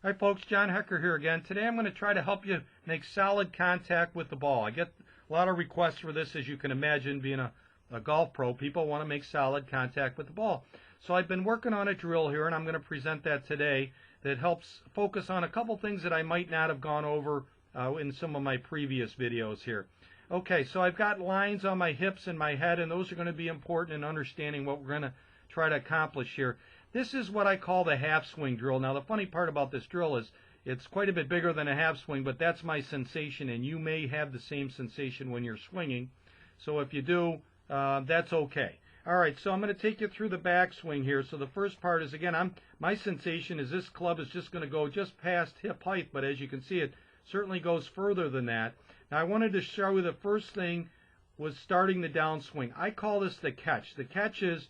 Hi folks, John Hecker here again. Today I'm going to try to help you make solid contact with the ball. I get a lot of requests for this, as you can imagine, being a golf pro. People want to make solid contact with the ball. So I've been working on a drill here, and I'm going to present that today that helps focus on a couple things that I might not have gone over in some of my previous videos here. Okay, so I've got lines on my hips and my head, and those are going to be important in understanding what we're going to try to accomplish here. This is what I call the half swing drill. Now the funny part about this drill is it's quite a bit bigger than a half swing, but that's my sensation, and you may have the same sensation when you're swinging. So if you do, that's okay. All right, so I'm going to take you through the backswing here. So the first part is, again, my sensation is this club is just going to go just past hip height, but as you can see, it certainly goes further than that. Now I wanted to show you the first thing was starting the downswing. I call this the catch. The catch is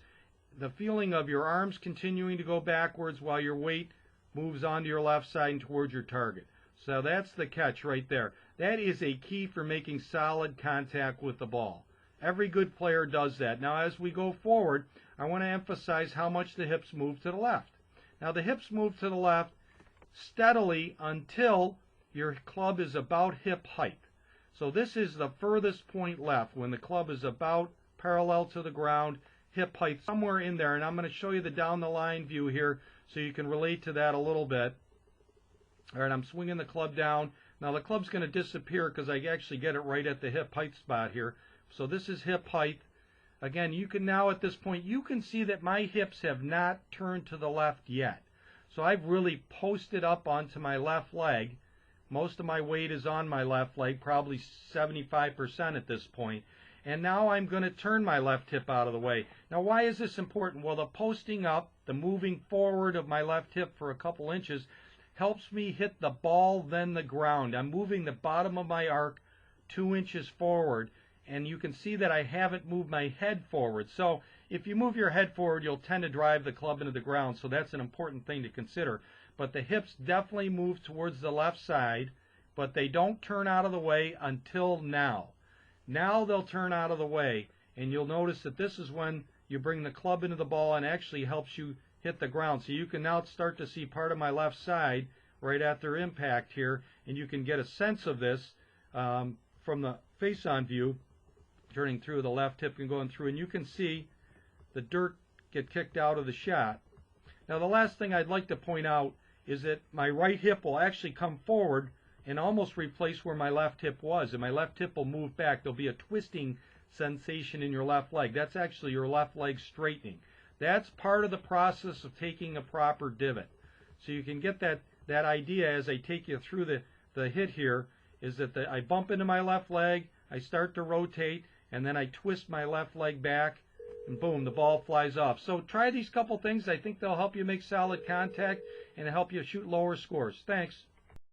the feeling of your arms continuing to go backwards while your weight moves onto your left side and towards your target. So that's the catch right there. That is a key for making solid contact with the ball. Every good player does that. Now as we go forward, I want to emphasize how much the hips move to the left. Now the hips move to the left steadily until your club is about hip height. So this is the furthest point left, when the club is about parallel to the ground, hip height somewhere in there, and I'm going to show you the down the line view here so you can relate to that a little bit. All right, I'm swinging the club down. Now the club's going to disappear because I actually get it right at the hip height spot here. So this is hip height. Again, you can now at this point, you can see that my hips have not turned to the left yet. So I've really posted up onto my left leg. Most of my weight is on my left leg, probably 75% at this point. And now I'm going to turn my left hip out of the way. Now why is this important? Well, the posting up, the moving forward of my left hip for a couple inches helps me hit the ball, then the ground. I'm moving the bottom of my arc 2 inches forward, and you can see that I haven't moved my head forward. So if you move your head forward, you'll tend to drive the club into the ground, so that's an important thing to consider. But the hips definitely move towards the left side, but they don't turn out of the way until now. Now they'll turn out of the way, and you'll notice that this is when you bring the club into the ball and actually helps you hit the ground. So you can now start to see part of my left side right after impact here, and you can get a sense of this from the face-on view, turning through the left hip and going through, and you can see the dirt get kicked out of the shot. Now the last thing I'd like to point out is that my right hip will actually come forward and almost replace where my left hip was, and my left hip will move back. There'll be a twisting sensation in your left leg. That's actually your left leg straightening. That's part of the process of taking a proper divot. So you can get that idea as I take you through the hit here, is that I bump into my left leg, I start to rotate, and then I twist my left leg back, and boom, the ball flies off. So try these couple things. I think they'll help you make solid contact and help you shoot lower scores. Thanks.